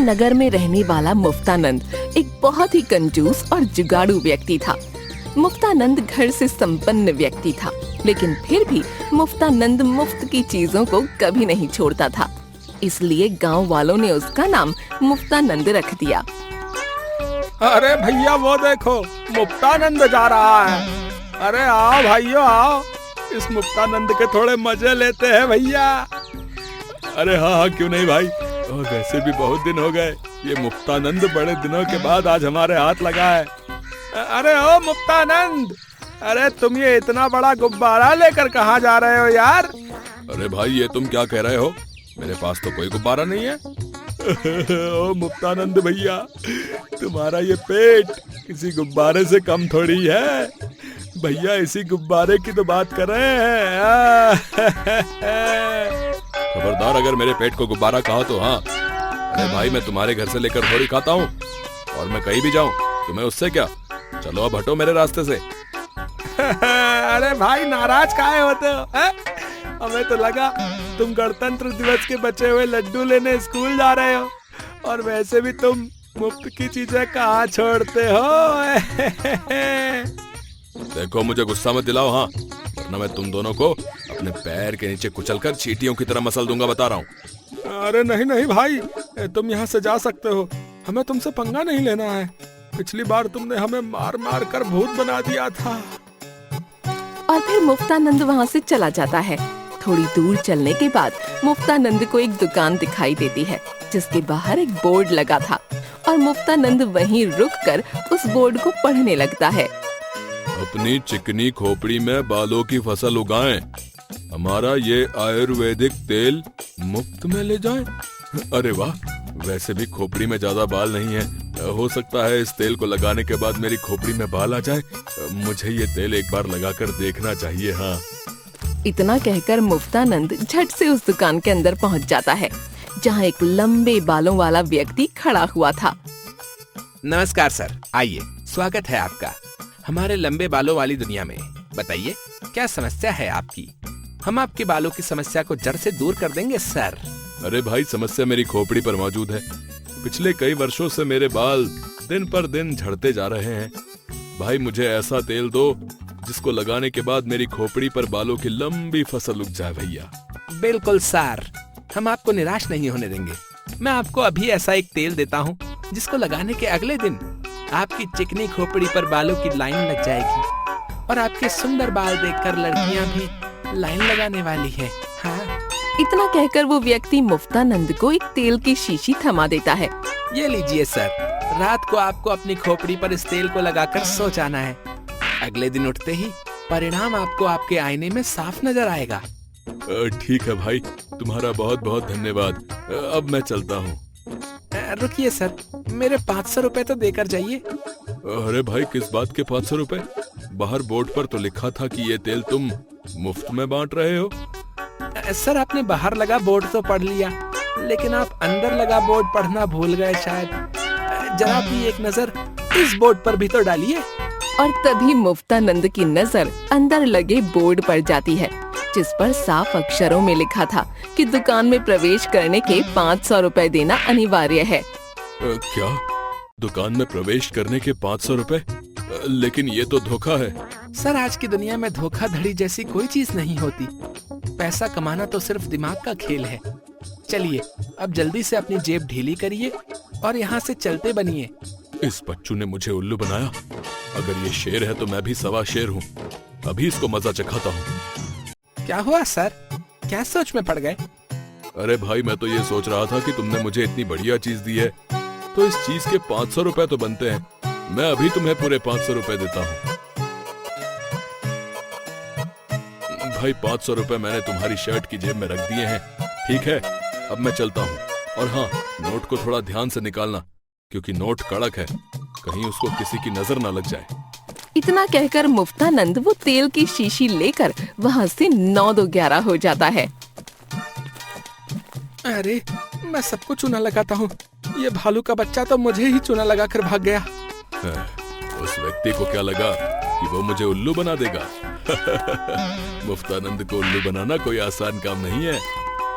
नगर में रहने वाला मुफ्तानंद एक बहुत ही कंजूस और जुगाड़ू व्यक्ति था। मुफ्तानंद घर से संपन्न व्यक्ति था, लेकिन फिर भी मुफ्तानंद मुफ्त की चीजों को कभी नहीं छोड़ता था। इसलिए गांव वालों ने उसका नाम मुफ्तानंद रख दिया। अरे भैया वो देखो, मुफ्तानंद जा रहा है। अरे आओ भाइयों आओ, इस मुफ्तानंद के थोड़े मजे लेते हैं भैया। अरे हाँ, क्यों नहीं भाई। वैसे भी बहुत दिन हो गए, ये मुफ्तानंद बड़े दिनों के बाद आज हमारे हाथ लगा है। अरे ओ मुफ्तानंद, अरे तुम ये इतना बड़ा गुब्बारा लेकर कहाँ जा रहे हो यार? अरे भाई ये तुम क्या कह रहे हो, मेरे पास तो कोई गुब्बारा नहीं है। ओ मुफ्तानंद भैया, तुम्हारा ये पेट किसी गुब्बारे से कम थोड़ी है। भैया इसी गुब्बारे की तो बात कर रहे हैं। खबरदार, अगर मेरे पेट को गुब्बारा कहा तो हाँ। अरे भाई मैं तुम्हारे घर से लेकर थोड़ी खाता हूँ, और मैं कहीं भी जाऊँ तुम्हें उससे क्या। चलो अब हटो मेरे रास्ते से। अरे भाई नाराज काहे होते हो है? हमें तो लगा तुम गणतंत्र दिवस के बचे हुए लड्डू लेने स्कूल जा रहे हो, और वैसे भी तुम मुफ्त की चीजें कहाँ छोड़ते हो। देखो मुझे गुस्सा मत दिलाओ हाँ, वरना मैं तुम दोनों को अपने पैर के नीचे कुचलकर चींटियों की तरह मसल दूंगा, बता रहा हूँ। अरे नहीं नहीं भाई, तुम यहाँ से जा सकते हो, हमें तुमसे पंगा नहीं लेना है। पिछली बार तुमने हमें मार मार कर भूत बना दिया था। और फिर मुफ्तानंद वहाँ से चला जाता है। थोड़ी दूर चलने के बाद मुफ्तानंद को एक दुकान दिखाई देती है, जिसके बाहर एक बोर्ड लगा था, और मुफ्तानंद वहीं रुककर उस बोर्ड को पढ़ने लगता है। अपनी चिकनी खोपड़ी में बालों की फसल उगाएं, हमारा ये आयुर्वेदिक तेल मुफ्त में ले जाएं। अरे वाह, वैसे भी खोपड़ी में ज्यादा बाल नहीं है, हो सकता है इस तेल को लगाने के बाद मेरी खोपड़ी में बाल आ जाए। मुझे ये तेल एक बार लगाकर देखना चाहिए। हाँ, इतना कहकर मुफ्तानंद झट से उस दुकान के अंदर पहुंच जाता है, जहां एक लंबे बालों वाला व्यक्ति खड़ा हुआ था। नमस्कार सर, आइए, स्वागत है आपका हमारे लंबे बालों वाली दुनिया में। बताइए क्या समस्या है आपकी? हम आपके बालों की समस्या को जड़ से दूर कर देंगे सर। अरे भाई, समस्या मेरी खोपड़ी पर मौजूद है। पिछले कई वर्षों से मेरे बाल दिन पर दिन झड़ते जा रहे हैं। भाई मुझे ऐसा तेल दो जिसको लगाने के बाद मेरी खोपड़ी पर बालों की लंबी फसल उग जाए भैया। बिल्कुल सर, हम आपको निराश नहीं होने देंगे। मैं आपको अभी ऐसा एक तेल देता हूँ जिसको लगाने के अगले दिन आपकी चिकनी खोपड़ी पर बालों की लाइन लग जाएगी, और आपके सुंदर बाल देखकर लड़कियाँ भी लाइन लगाने वाली हैं। हाँ। इतना कहकर वो व्यक्ति मुफ्तानंद को एक तेल की शीशी थमा देता है। ये लीजिए सर, रात को आपको अपनी खोपड़ी पर इस तेल को लगाकर सो जाना है। अगले दिन उठते ही परिणाम आपको आपके आईने में साफ नजर आएगा। ठीक है भाई, तुम्हारा बहुत बहुत धन्यवाद। अब मैं चलता हूँ। रुकिए सर, मेरे 500 रुपए तो देकर जाइए। अरे भाई, किस बात के 500 रुपए? बाहर बोर्ड पर तो लिखा था कि ये तेल तुम मुफ्त में बांट रहे हो। सर आपने बाहर लगा बोर्ड तो पढ़ लिया, लेकिन आप अंदर लगा बोर्ड पढ़ना भूल गए शायद। जरा भी एक नजर इस बोर्ड पर भी तो डालिए। और तभी मुफ्तानंद की नजर अंदर लगे बोर्ड पर जाती है, जिस पर साफ अक्षरों में लिखा था कि दुकान में प्रवेश करने के 500 रुपए देना अनिवार्य है। क्या? दुकान में प्रवेश करने के 500 रुपए? लेकिन ये तो धोखा है। सर आज की दुनिया में धोखाधड़ी जैसी कोई चीज नहीं होती। पैसा कमाना तो सिर्फ दिमाग का खेल है। चलिए अब जल्दी से अपनी जेब ढीली करिए और यहाँ से चलते बनिए। इस बच्चू ने मुझे उल्लू बनाया। अगर ये शेर है तो मैं भी सवा शेर हूँ। अभी इसको मजा चखाता हूँ। क्या हुआ सर, क्या सोच में पड़ गए? अरे भाई, मैं तो ये सोच रहा था कि तुमने मुझे इतनी बढ़िया चीज दी है, तो इस चीज के 500 रुपए तो बनते हैं। मैं अभी तुम्हें पूरे 500 रुपए देता हूँ। भाई 500 रुपए मैंने तुम्हारी शर्ट की जेब में रख दिए हैं। ठीक है, अब मैं चलता हूँ। और हाँ, नोट को थोड़ा ध्यान से निकालना, क्योंकि नोट कड़क है, कहीं उसको किसी की नजर ना लग जाए। इतना कहकर मुफ्तानंद वो तेल की शीशी लेकर वहाँ से 9-2-11 हो जाता है। अरे मैं सबको चूना लगाता हूँ, ये भालू का बच्चा तो मुझे ही चूना लगाकर भाग गया। उस व्यक्ति को क्या लगा कि वो मुझे उल्लू बना देगा? मुफ्तानंद को उल्लू बनाना कोई आसान काम नहीं है।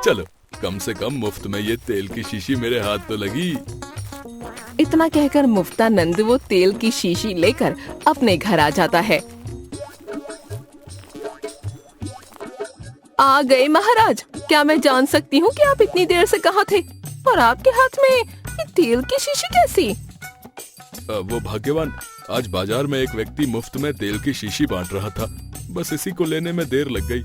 चलो कम से कम मुफ्त में ये तेल की शीशी मेरे हाथ तो लगी। इतना कहकर मुफ्तानंद वो तेल की शीशी लेकर अपने घर आ जाता है। आ गए महाराज, क्या मैं जान सकती हूँ कि आप इतनी देर से कहाँ थे और आपके हाथ में ये तेल की शीशी कैसी? वो भाग्यवान, आज बाजार में एक व्यक्ति मुफ्त में तेल की शीशी बांट रहा था, बस इसी को लेने में देर लग गई।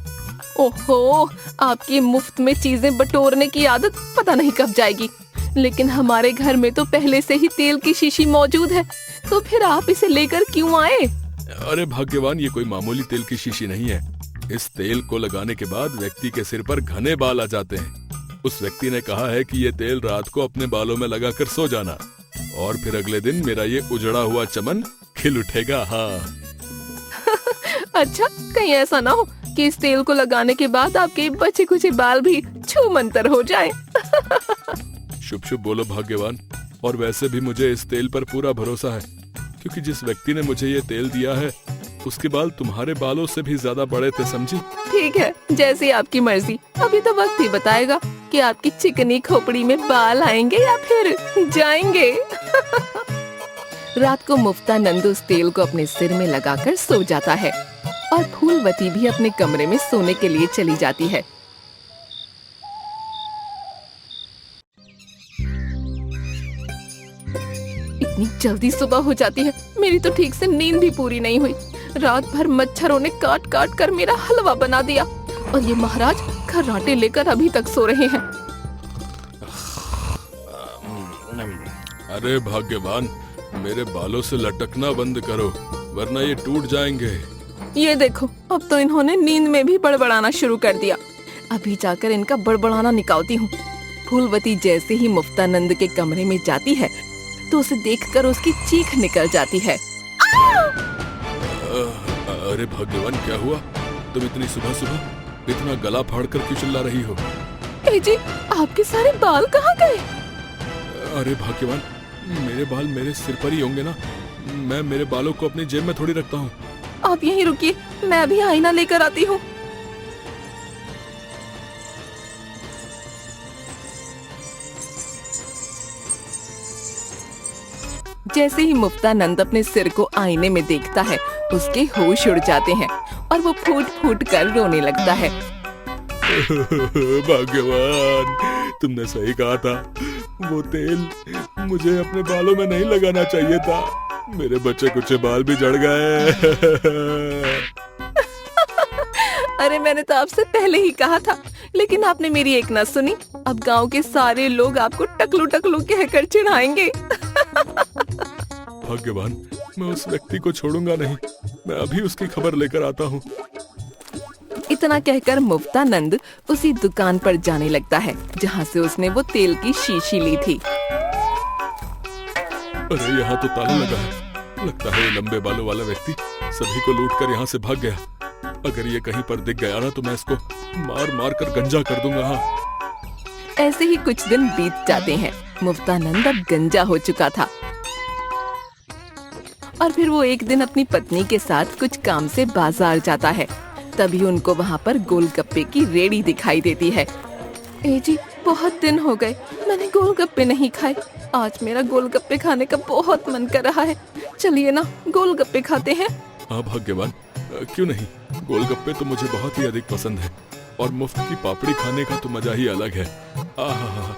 ओहो, आपकी मुफ्त में चीजें बटोरने की आदत पता नहीं कब जाएगी। लेकिन हमारे घर में तो पहले से ही तेल की शीशी मौजूद है, तो फिर आप इसे लेकर क्यों आए? अरे भाग्यवान, ये कोई मामूली तेल की शीशी नहीं है। इस तेल को लगाने के बाद व्यक्ति के सिर पर घने बाल आ जाते हैं। उस व्यक्ति ने कहा है कि ये तेल रात को अपने बालों में लगाकर सो जाना और फिर अगले दिन मेरा ये उजड़ा हुआ चमन खिल उठेगा। हाँ। अच्छा, कहीं ऐसा ना हो कि इस तेल को लगाने के बाद आपके बचे कुचे बाल भी छूमंतर हो जाएं। शुभ शुभ बोलो भाग्यवान। और वैसे भी मुझे इस तेल पर पूरा भरोसा है, क्योंकि जिस व्यक्ति ने मुझे ये तेल दिया है उसके बाल तुम्हारे बालों से भी ज्यादा बड़े थे, समझी? ठीक है, जैसी आपकी मर्जी। अभी तो वक्त ही बताएगा कि आपकी चिकनी खोपड़ी में बाल आएंगे या फिर जाएंगे। रात को मुफ्तानंद उस तेल को अपने सिर में लगाकर सो जाता है और फूलवती भी अपने कमरे में सोने के लिए चली जाती है। इतनी जल्दी सुबह हो जाती है, मेरी तो ठीक से नींद भी पूरी नहीं हुई। रात भर मच्छरों ने काट काट कर मेरा हलवा बना दिया और ये महाराज खर्राटे लेकर अभी तक सो रहे हैं। अरे भाग्यवान, मेरे बालों से लटकना बंद करो वरना ये टूट जाएंगे। ये देखो, अब तो इन्होंने नींद में भी बड़बड़ाना शुरू कर दिया। अभी जाकर इनका बड़बड़ाना निकालती हूँ। फूलवती जैसे ही मुफ्तानंद के कमरे में जाती है तो उसे देखकर उसकी चीख निकल जाती है। अरे भाग्यवान, क्या हुआ? तुम इतनी सुबह सुबह इतना गला फाड़ कर क्यों चिल्ला रही हो? ए जी, आपके सारे बाल कहाँ गए? अरे भाग्यवान, मेरे बाल मेरे सिर पर ही होंगे ना। मैं मेरे बालों को अपनी जेब में थोड़ी रखता हूँ। आप यहीं रुकिए, मैं अभी आईना लेकर आती हूँ। जैसे ही मुफ्तानंद अपने सिर को आईने में देखता है, उसके होश उड़ जाते हैं और वो फूट फूट कर रोने लगता है। भाग्यवान, तुमने सही कहा था। वो तेल मुझे अपने बालों में नहीं लगाना चाहिए था। मेरे बच्चे कुछ बाल भी झड़ गए। अरे मैंने तो आपसे पहले ही कहा था, लेकिन आपने मेरी एक ना सुनी। अब गांव के सारे लोग आपको टकलू टकलू कहकर चिढ़ाएंगे। भाग्यवान, मैं उस व्यक्ति को छोड़ूंगा नहीं। मैं अभी उसकी खबर लेकर आता हूँ। इतना कहकर मुफ्तानंद उसी दुकान पर जाने लगता है जहाँ से उसने वो तेल की शीशी ली थी। अरे यहाँ तो ताला लगा है। लगता है ये लंबे बालों वाला व्यक्ति सभी को लूटकर यहाँ से भाग गया। अगर ये कहीं पर दिख गया ना तो मैं इसको मार मार कर गंजा कर दूंगा। हाँ। ऐसे ही कुछ दिन बीत जाते हैं। मुफ्तानंद अब गंजा हो चुका था और फिर वो एक दिन अपनी पत्नी के साथ कुछ काम से बाजार जाता है। तभी उनको वहाँ पर गोलगप्पे की रेड़ी दिखाई देती है। ए जी, बहुत दिन हो गए मैंने गोलगप्पे नहीं खाए। आज मेरा गोलगप्पे खाने का बहुत मन कर रहा है। चलिए ना, गोलगप्पे खाते हैं। हाँ भाग्यवान, क्यों नहीं। गोलगप्पे तो मुझे बहुत ही अधिक पसंद है और मुफ्त की पापड़ी खाने का तो मजा ही अलग है। आहा,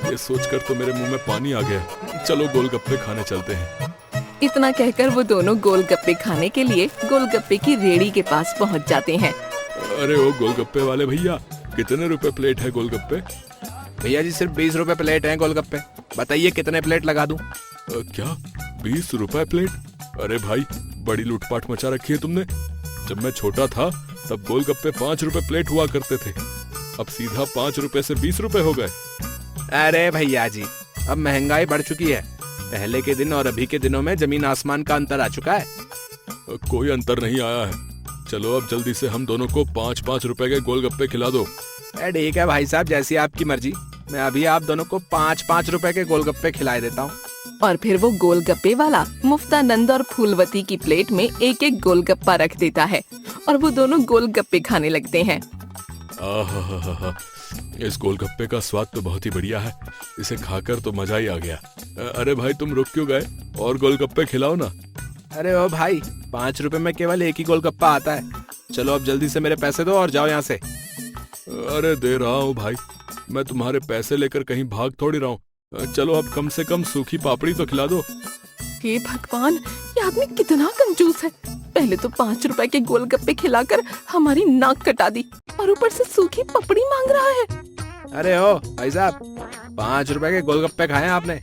ये सोचकर तो मेरे मुंह में पानी आ गया। चलो गोलगप्पे खाने चलते हैं। इतना कहकर वो दोनों गोलगप्पे खाने के लिए गोलगप्पे की रेड़ी के पास पहुंच जाते हैं। अरे ओ गोलगप्पे वाले भैया, कितने रुपए प्लेट है गोलगप्पे? भैया जी, सिर्फ 20 रुपए प्लेट है गोलगप्पे। बताइए कितने प्लेट लगा दूं? क्या 20 रुपए प्लेट? अरे भाई, बड़ी लूटपाट मचा रखी है तुमने। जब मैं छोटा था तब गोलगप्पे 5 रुपए प्लेट हुआ करते थे। अब सीधा 5 रुपए से 20 रुपए हो गए। अरे भैया जी, अब महंगाई बढ़ चुकी है। पहले के दिन और अभी के दिनों में जमीन आसमान का अंतर आ चुका है। कोई अंतर नहीं आया है। चलो अब जल्दी से हम दोनों को 5-5 रुपए के गोलगप्पे खिला दो। ठीक है भाई साहब, जैसी आपकी मर्जी। मैं अभी आप दोनों को 5-5 रुपए के गोलगप्पे खिला देता हूँ। और फिर वो गोलगप्पे वाला मुफ्तानंद और फूलवती की प्लेट में एक एक गोलगप्पा रख देता है और वो दोनों गोलगप्पे खाने लगते हैं। आहा, इस गोलगप्पे का स्वाद तो बहुत ही बढ़िया है, इसे खाकर तो मजा ही आ गया। अरे भाई तुम रुक क्यों गए, और गोलगप्पे खिलाओ ना। अरे ओ भाई, 5 रुपए में केवल एक ही गोलगप्पा आता है। चलो अब जल्दी से मेरे पैसे दो और जाओ यहाँ से। अरे दे रहा हूँ भाई, मैं तुम्हारे पैसे लेकर कहीं भाग थोड़ी रहा हूँ। चलो अब कम से कम सूखी पापड़ी तो खिला दो। हे भगवान, ये आदमी कितना कंजूस है। पहले तो 5 रुपए के गोलगप्पे खिलाकर हमारी नाक कटा दी और ऊपर से सूखी पपड़ी मांग रहा है। अरे ओ भाई साहब, 5 रुपए के गोलगप्पे खाए आपने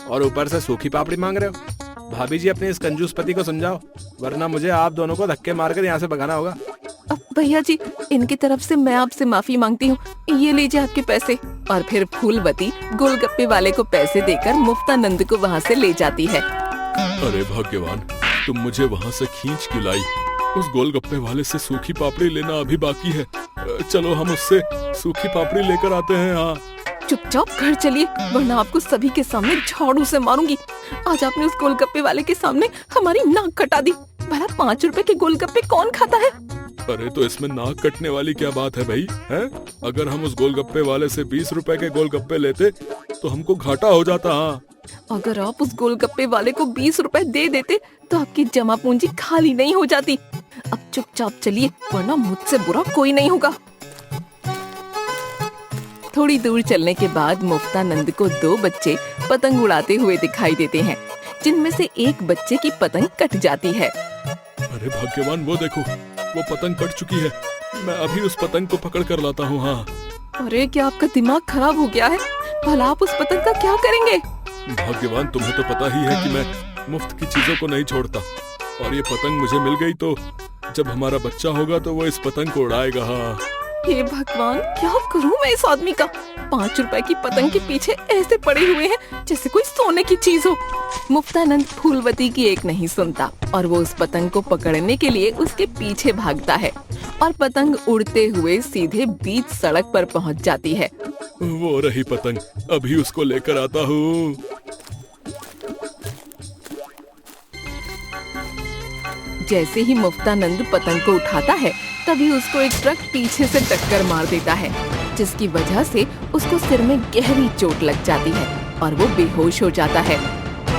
और ऊपर से सूखी पापड़ी मांग रहे हो। भाभी जी, अपने इस कंजूस पति को समझाओ, वरना मुझे आप दोनों को धक्के मारकर यहाँ से भगाना होगा। अब भैया जी, इनकी तरफ से मैं आपसे माफी मांगती हूँ। ये लीजिए आपके पैसे। और फिर फूलवती गोलगप्पे वाले को पैसे देकर मुफ्तानंद को वहाँ से ले जाती है। अरे भाग्यवान, तुम मुझे वहाँ से खींच क्यों लाई? उस गोलगप्पे वाले से सूखी पापड़ी लेना अभी बाकी है। चलो हम उससे सूखी पापड़ी लेकर आते हैं। हाँ, चुपचाप घर चलिए, वरना आपको सभी के सामने झाड़ू से मारूंगी। आज आपने उस गोलगप्पे वाले के सामने हमारी नाक कटा दी। भला 5 रुपए के गोलगप्पे कौन खाता है? अरे तो इसमें नाक कटने वाली क्या बात है भाई, हैं? अगर हम उस गोलगप्पे वाले से 20 रुपए के गोलगप्पे लेते तो हमको घाटा हो जाता। हाँ, अगर आप उस गोलगप्पे वाले को 20 रुपए दे देते तो आपकी जमा पूंजी खाली नहीं हो जाती। अब चुपचाप चलिए, वरना मुझसे बुरा कोई नहीं होगा। थोड़ी दूर चलने के बाद मुफ्तानंद को 2 बच्चे पतंग उड़ाते हुए दिखाई देते हैं, जिनमें से एक बच्चे की पतंग कट जाती है। अरे भाग्यवान, वो देखो, वो पतंग कट चुकी है। मैं अभी उस पतंग को पकड़ कर लाता हूँ। हाँ, अरे क्या आपका दिमाग खराब हो गया है? भला आप उस पतंग का क्या करेंगे? भाग्यवान, तुम्हें तो पता ही है कि मैं मुफ्त की चीजों को नहीं छोड़ता, और ये पतंग मुझे मिल गई तो जब हमारा बच्चा होगा तो वो इस पतंग को उड़ाएगा। हाँ, हे भगवान, क्या करूं मैं इस आदमी का? 5 रुपए की पतंग के पीछे ऐसे पड़े हुए हैं जैसे कोई सोने की चीज हो। मुफ्तानंद फूलवती की एक नहीं सुनता और वो उस पतंग को पकड़ने के लिए उसके पीछे भागता है और पतंग उड़ते हुए सीधे बीच सड़क पर पहुंच जाती है। वो रही पतंग, अभी उसको लेकर आता हूँ। जैसे ही मुफ्तानंद पतंग को उठाता है, तभी उसको एक ट्रक पीछे से टक्कर मार देता है, जिसकी वजह से उसको सिर में गहरी चोट लग जाती है और वो बेहोश हो जाता है।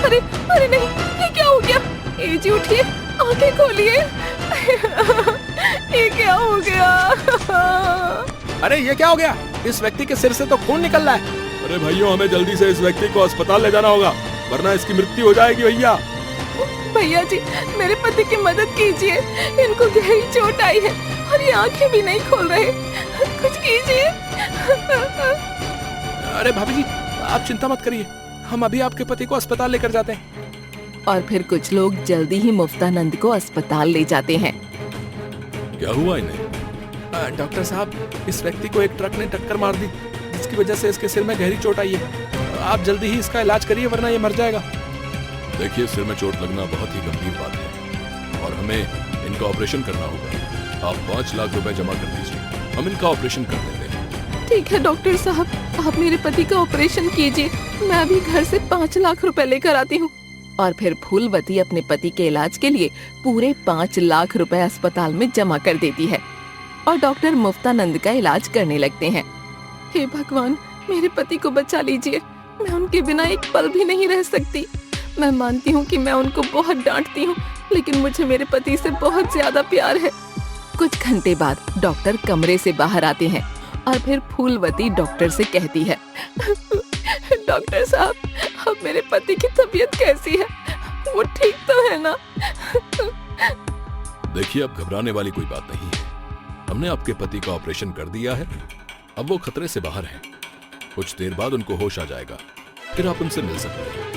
अरे अरे नहीं, ये क्या हो गया? ए जी उठिए, आंखें खोलिए। ये क्या हो गया? अरे ये क्या हो गया? इस व्यक्ति के सिर से तो खून निकल रहा है। अरे भाइयों, हमें जल्दी से इस व्यक्ति को अस्पताल ले जाना होगा, वरना इसकी मृत्यु हो जाएगी। भैया भैया जी, मेरे पति की मदद कीजिए, इनको गहरी चोट आई है और ये आंखें भी नहीं खोल रहे, कुछ कीजिए। अरे भाभी जी, आप चिंता मत करिए, हम अभी आपके पति को अस्पताल लेकर जाते हैं। और फिर कुछ लोग जल्दी ही मुफ्तानंद को अस्पताल ले जाते हैं। क्या हुआ इन्हें? डॉक्टर साहब, इस व्यक्ति को एक ट्रक ने टक्कर मार दी, जिसकी वजह से इसके सिर में गहरी चोट आई है। आप जल्दी ही इसका इलाज करिए, वरना ये मर जाएगा। देखिए, सिर में चोट लगना बहुत ही गंभीर बात है और हमें इनका ऑपरेशन करना होगा। आप 5 लाख रुपए जमा कर दीजिए, हम इनका ऑपरेशन कर देते हैं। ठीक है डॉक्टर साहब, आप मेरे पति का ऑपरेशन कीजिए, मैं अभी घर से 5 लाख रुपए लेकर आती हूँ। और फिर फूलवती अपने पति के इलाज के लिए पूरे 5 लाख रुपए अस्पताल में जमा कर देती है और डॉक्टर मुफ्तानंद का इलाज करने लगते हैं। हे भगवान, मेरे पति को बचा लीजिए, मैं उनके बिना एक पल भी नहीं रह सकती। मैं मानती हूँ कि मैं उनको बहुत डांटती हूँ, लेकिन मुझे मेरे पति से बहुत ज्यादा प्यार है। कुछ घंटे बाद डॉक्टर कमरे से बाहर आते हैं और फिर फूलवती डॉक्टर से कहती है, डॉक्टर साहब, अब मेरे पति की तबीयत कैसी है? वो ठीक तो है ना? देखिए, अब घबराने वाली कोई बात नहीं है। हमने आपके पति का ऑपरेशन कर दिया है, अब वो खतरे से बाहर हैं। कुछ देर बाद उनको होश आ जाएगा, फिर आप उनसे मिल सकते हैं।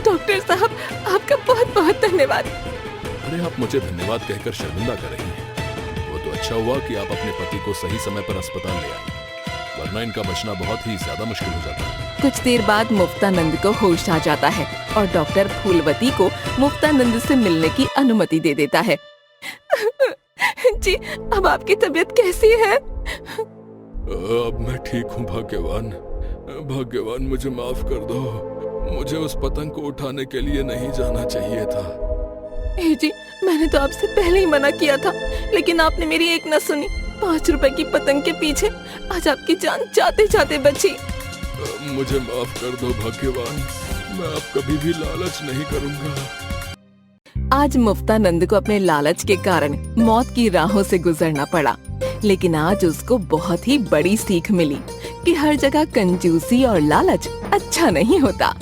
डॉक्टर साहब, आपका बहुत बहुत धन्यवाद। अरे आप मुझे धन्यवाद कहकर शर्मिंदा कर रही हैं। वो तो अच्छा हुआ कि आप अपने पति को सही समय पर अस्पताल ले आई, वरना इनका बचना बहुत ही ज्यादा मुश्किल हो जाता। कुछ देर बाद मुफ्तानंद को होश आ जाता है और डॉक्टर फूलवती को मुफ्तानंद से मिलने की अनुमति दे देता है। जी, अब आपकी तबीयत कैसी है? अब मैं ठीक हूँ भाग्यवान। भाग्यवान, मुझे माफ कर दो, मुझे उस पतंग को उठाने के लिए नहीं जाना चाहिए था। जी, मैंने तो आपसे पहले ही मना किया था, लेकिन आपने मेरी एक न सुनी। 5 रुपए की पतंग के पीछे आज आपकी जान जाते जाते बची। मुझे माफ कर दो भाग्यवान, मैं अब कभी भी लालच नहीं करूंगा। आज मुफ्तानंद को अपने लालच के कारण मौत की राहों से गुजरना पड़ा, लेकिन आज उसको बहुत ही बड़ी सीख मिली कि हर जगह कंजूसी और लालच अच्छा नहीं होता।